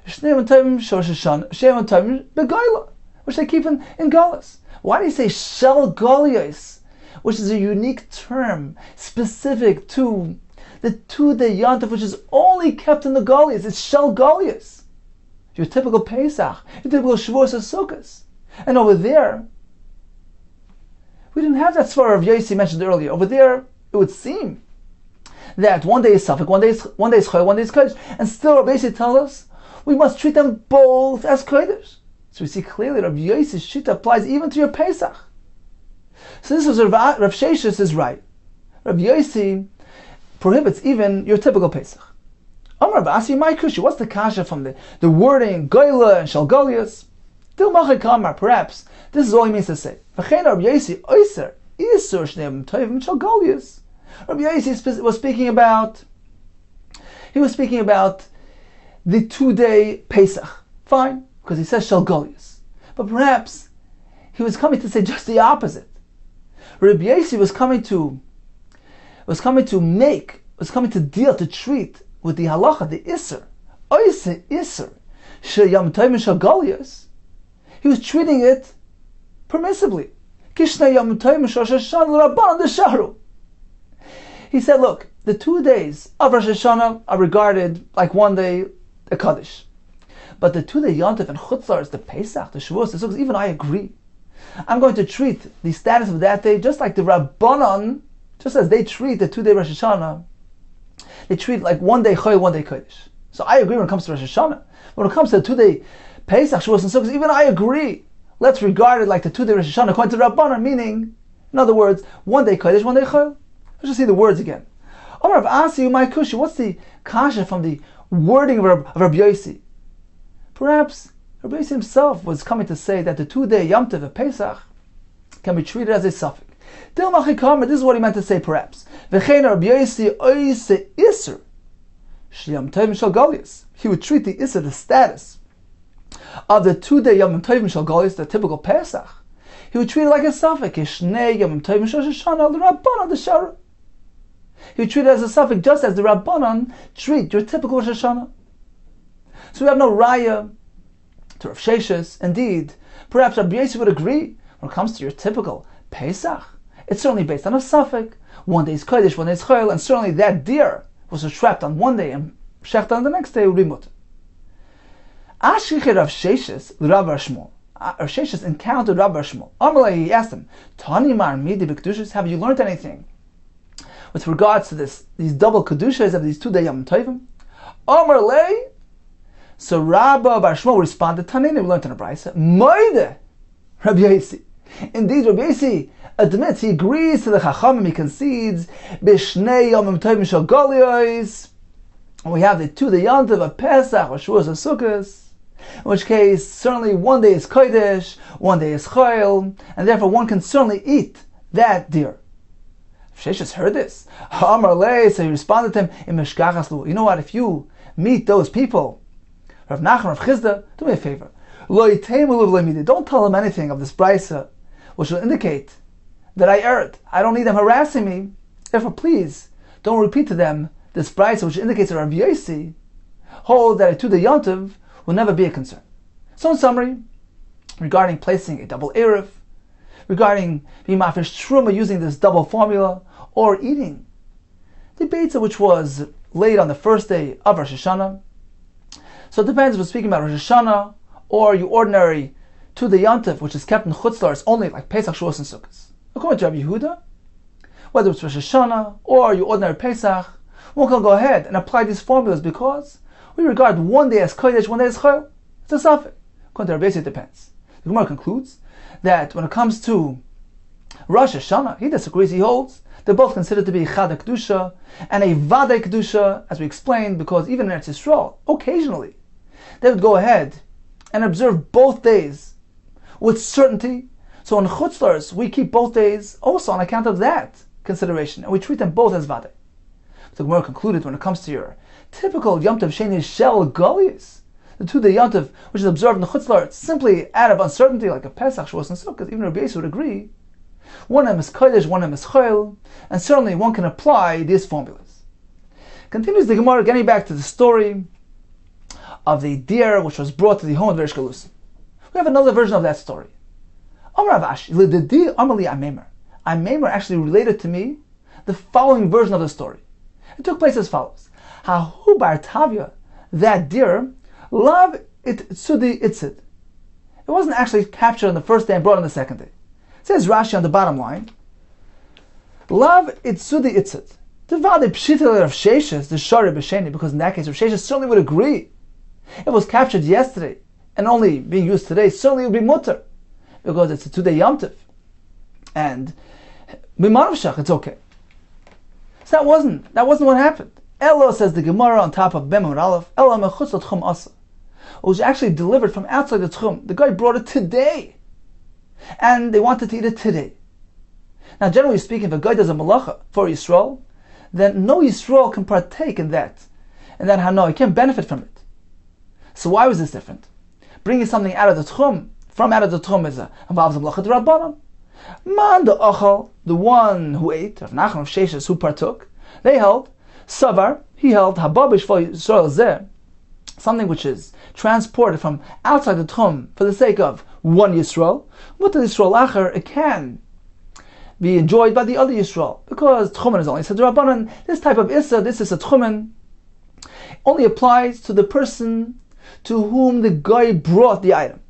Shnei Tovim Shel Rosh Hashanah, Shnei Tovim Begoyla, which they keep in Galus. Why do you say Shel Golios, which is a unique term specific to the 2-day Yom Tov, which is only kept in the Golios? It's Shel Golios. Your typical Pesach, your typical Shavuos or Sukkot. And over there, we didn't have that svara of Yossi mentioned earlier. Over there, it would seem that 1 day is suffix, 1 day is Chol, 1 day is Kodesh, and still Rabbi Yossi tells us we must treat them both as Kodesh. So we see clearly Rabbi Yossi's shita applies even to your Pesach. So this was Rav Sheshes is right. Rabbi Yossi prohibits even your typical Pesach. Amar Basi, my kushi, what's the kasha from the wording Goyla and Shel Golios? Dil Machik Amar, perhaps this is all he means to say. V'chein Rabbi Yossi oiser isur shneim tovim Shel Golios. Rabbi Yossi was speaking about the 2-day Pesach. Fine, because he says Shel Golios. But perhaps he was coming to say just the opposite. Rabbi Yossi was coming to treat with the halacha, the Isser. Oise Isser. Shel Yom Tovim Shel Golios. He was treating it permissibly. Kishnei Yom Tovim Shel Rosh Hashanah l'Rabbanan d'Sharu. He said, look, the 2 days of Rosh Hashanah are regarded like 1 day, a Kaddish. But the 2-day Yom Tov and Chutzlar, the Pesach, the Shavuos, the Sukkot, even I agree. I'm going to treat the status of that day just like the Rabbanan, just as they treat the 2-day Rosh Hashanah. They treat like 1 day Choy, 1 day Kaddish. So I agree when it comes to Rosh Hashanah. When it comes to the 2-day Pesach, Shavuos, and Sukkot, even I agree. Let's regard it like the 2-day Rosh Hashanah according to Rabbanan, meaning, in other words, 1 day Kaddish, 1 day Choy. Let's just see the words again. Omar Rav Asi, my kushi, what's the kasha from the wording of Rabbi Yossi? Perhaps Rabbi Yossi himself was coming to say that the 2-day Yom Tov of Pesach can be treated as a suffix. Dil Machik, this is what he meant to say perhaps. V'chein Rabbi Yossi oise Isser Shel Yom Tovim Shel Golios. He would treat the Isser, the status of the 2-day Yom Tovim Shel Golios, the typical Pesach. He would treat it like a suffix. Kishnei Yom Tovim Shel Rosh Hashanah l'Rabbanan d'Sharu. He would treat it as a suffix just as the Rabbanan treat your typical Rosh Hashanah. So we have no raya to Rav Sheshes. Indeed, perhaps Rabbi Yossi would agree when it comes to your typical Pesach. It's certainly based on a suffix. 1 day is Kodesh, 1 day is Chol, and certainly that deer was trapped on 1 day and shecht on the next day would be mutter. Ashkich Rav Sheshes l'Rav Bar Shmuel. Rav Sheshes encountered Rav Bar Shmuel. Amalei, he asked him, Tani mar midi b'kedushas, have you learned anything with regards to these double kedushas of these 2-day Yom Tovim? Amalei. So Rabbi Bar Shmuel responded, Tanina, we learned in a brayso, Moide, Rabbi Yossi. Indeed, Rabbi Yossi admits, he agrees to the Chachamim, he concedes, B'shnei Yom Tovim Shel Golios. We have the 2-day Yom Tov of Pesach, or Shavuos, or Sukkot. In which case, certainly 1 day is Kodesh, 1 day is Chol, and therefore one can certainly eat that deer. Sheshes heard this. So he responded to him, you know what, if you meet those people, Rav Nachman, Rav Chizda, do me a favor. Don't tell them anything of this brayso, which will indicate that I erred. I don't need them harassing me. Therefore, please, don't repeat to them this brayso, which indicates that Rabbi Yossi holds that a 2-day Yom Tov will never be a concern. So in summary, regarding placing a double Eruv, regarding being mafish truma using this double formula, or eating the beitza which was laid on the first day of Rosh Hashanah. So it depends if we're speaking about Rosh Hashanah or your ordinary to the Yontif, which is kept in Chutzlar, only like Pesach, Shavuos, and Sukkot. According to Rabbi Yehuda, whether it's Rosh Hashanah or your ordinary Pesach, one can go ahead and apply these formulas because we regard one day as Kodesh, one day as Chol. It's a suffix. According to Rabbi Yossi, it depends. The Gemara concludes that when it comes to Rosh Hashanah, he disagrees. He holds they're both considered to be Chad Kedusha and a Vade Kedusha, as we explained, because even in Eretz Yisrael, occasionally, they would go ahead and observe both days with certainty. So in Chutzlars, we keep both days also on account of that consideration, and we treat them both as Vade. The Gemara concluded when it comes to your typical Yom Tov Sheni Shel Golius, the 2-day Yom Tov, which is observed in the Chutzlar, simply out of uncertainty, like a Pesach, Shavuos, and Sukkot, even Rabbi Yossi would agree. One of them is Kodesh, one of them is Chol, and certainly one can apply these formulas. Continues the Gemara, getting back to the story of the deer which was brought to the home of Rish Galusim. We have another version of that story. Amar Avash, Lididi Amali Amemer. Amemer actually related to me the following version of the story. It took place as follows. Hahu bar Tavya, that deer, lav it tsudi itzid. It wasn't actually captured on the first day and brought on the second day. It says Rashi on the bottom line, lav it tsudi itzid. Devade pshitel of Sheshes, the shari b'sheni, because in that case, Rav Sheshes certainly would agree. It was captured yesterday and only being used today, certainly it would be mutter, because it's a 2-day Yom Tov. And Mimanavshach, it's okay. So that wasn't what happened. Elo, says the Gemara on top of Bem and Aleph, Elo mechutz l'tchum asa. It was actually delivered from outside the tchum. The guy brought it today, and they wanted to eat it today. Now, generally speaking, if a guy does a malacha for Yisrael, then no Yisrael can partake in that hano. He can't benefit from it. So why was this different? Bringing something out of the tchum, from out of the tchum, involves a malacha d'Rabbanan. Man the achal, the one who ate, Rav Nachman of Sheshes, who partook, they held, Savar, he held, Hababish for Yisrael Zeh, something which is transported from outside the Tchum for the sake of one Yisrael, but the Yisrael Acher, it can be enjoyed by the other Yisrael, because Tchumen is only said Rabbanan. This type of Issa, this is a Tchumen, only applies to the person to whom the guy brought the item.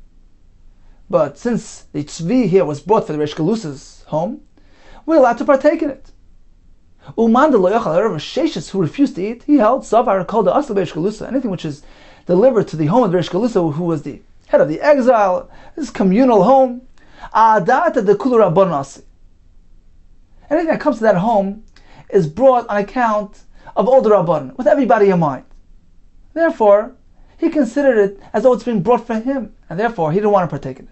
But since the tzvi here was brought for the Rish Galusa's home, we're allowed to partake in it. Uman de loyachal erev Sheshes, who refused to eat, he held savar called the asl Rish Galusa, anything which is delivered to the home of the Rish Galusa, who was the head of the exile, this communal home. Adat de kulu rabban nasi. Anything that comes to that home is brought on account of all the rabban, with everybody in mind. Therefore, he considered it as though it's being brought for him, and therefore he didn't want to partake in it.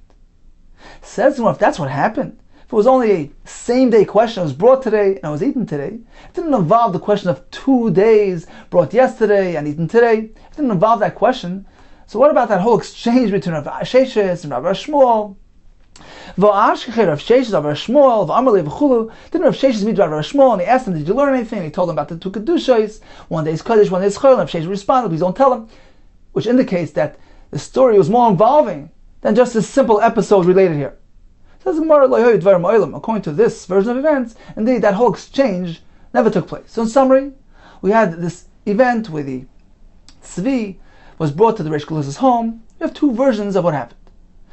Says if that's what happened, if it was only a same-day question, it was brought today and it was eaten today, it didn't involve the question of 2 days, brought yesterday and eaten today. It didn't involve that question. So what about that whole exchange between Rav Sheshes and Rav Shmuel? Rav Sheshes, Rav Shmuel, V'amalei v'chulu. Didn't Rav Sheshes meet Rav Shmuel and he asked him, did you learn anything? And he told him about the 2 kedushos. One day is Kodesh, one day is Chol. And Rav Sheshes responded, please don't tell him. Which indicates that the story was more involving than just this simple episode related here. Says according to this version of events, indeed that whole exchange never took place. So in summary, we had this event where the tzvi was brought to the Rish Galusa's home. We have 2 versions of what happened.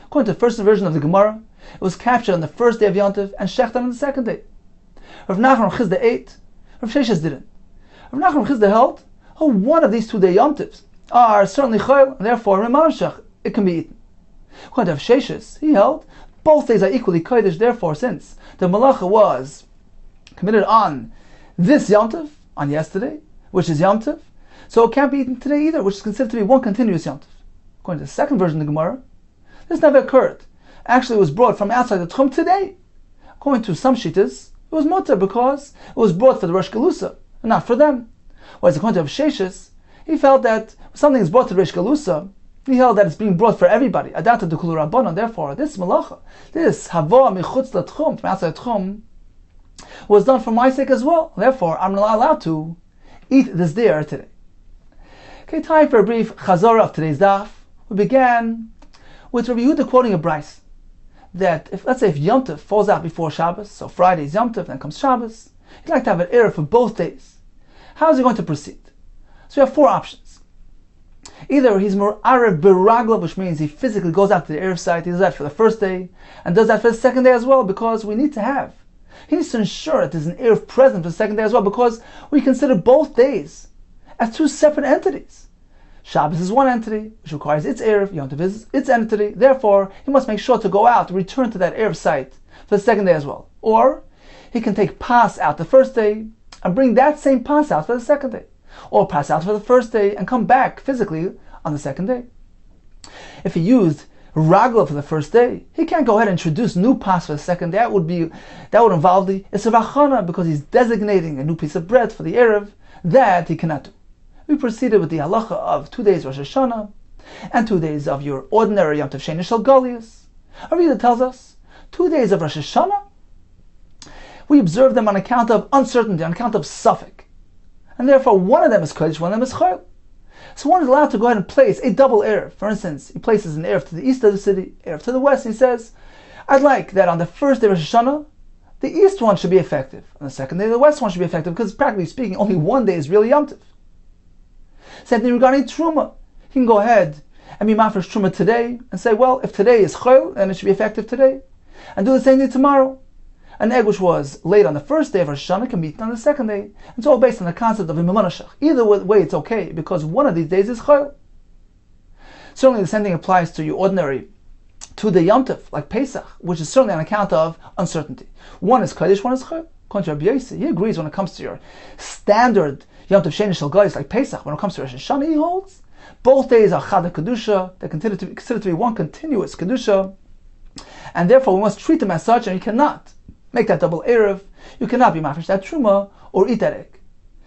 According to the first version of the Gemara, it was captured on the first day of Yom Tov and shechted on the second day. Rav Nachman of Chizda ate, Rav Sheshes didn't. Rav Nachman of Chizda held, one of these 2-day Yom Tovs are certainly chayil, and therefore it can be eaten. According to Rav Sheshes, he held both days are equally kodesh. Therefore, since the malacha was committed on this Yom Tov, on yesterday, which is Yom Tov, so it can't be eaten today either, which is considered to be one continuous Yom Tov. According to the second version of the Gemara, this never occurred. Actually, it was brought from outside the Tchum today. According to some shittas, it was mutter because it was brought for the Rosh Galusa, and not for them. Whereas according to Rav Sheshes, he felt that if something is brought to the Rosh Galusa, he held that it's being brought for everybody. Adata de kulu rabbanon. Therefore, this malacha, this havoah michutz l'tchum, from outside tchum, was done for my sake as well. Therefore, I'm not allowed to eat this deer today. Okay, time for a brief chazorah of today's daf. We began with Rabbi Yehuda quoting a brayse that let's say if Yom Tov falls out before Shabbos, so Friday is Yom Tov, then comes Shabbos, he'd like to have an erev for both days. How is he going to proceed? So we have 4 options. Either he's more Arev Biragla, which means he physically goes out to the Erev site, he does that for the first day, and does that for the second day as well, because we need to have. He needs to ensure that there's an Erev present for the second day as well, because we consider both days as two separate entities. Shabbos is one entity, which requires its Erev, Yom Tov is its entity, therefore he must make sure to go out, return to that Erev site for the second day as well. Or he can take Pas out the first day, and bring that same Pas out for the second day. Or pass out for the first day and come back physically on the second day. If he used Ragla for the first day, he can't go ahead and introduce new Pas for the second day. That would involve the Isavachana, because he's designating a new piece of bread for the Erev. That he cannot do. We proceeded with the halacha of 2 days Rosh Hashanah and 2 days of your ordinary Yom Tov Sheni Shel Golius. Avida tells us 2 days of Rosh Hashanah, we observe them on account of uncertainty, on account of suffix. And therefore one of them is Kodesh, one of them is Chayil. So one is allowed to go ahead and place a double Erev. For instance, he places an Erev to the east of the city, Erev to the west, and he says, I'd like that on the first day of Rosh Hashanah, the east one should be effective. On the second day, the west one should be effective, because practically speaking, only one day is really Yom Tov. Same thing regarding Truma. He can go aheed and be mafresh Truma today, and say, well, if today is Chayil, then it should be effective today. And do the same thing tomorrow. An egg which was laid on the first day of Rosh Hashanah can be eaten on the second day. It's all based on the concept of Imamanashach. Either way it's okay, because one of these days is Chayil. Certainly the same thing applies to your ordinary 2-day Yom Tov, like Pesach, which is certainly on account of uncertainty. One is Kodesh, one is Chayil. According to Rabbi Yossi, he agrees when it comes to your standard Yom Tov Sheni Shel Golius, like Pesach. When it comes to Rosh Hashanah, he holds both days are Chada Kedusha. They're considered to be one continuous Kedusha, and therefore we must treat them as such, and you cannot make that double Erev. You cannot be mafresh that Truma or eat that egg.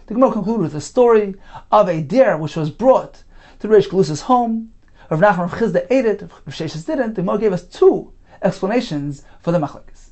The Gemara concluded with a story of a deer which was brought to Reish Galus's home. Rav Nachman Rav Chizda ate it, Rav Sheshes didn't. The Gemara gave us 2 explanations for the machlekes.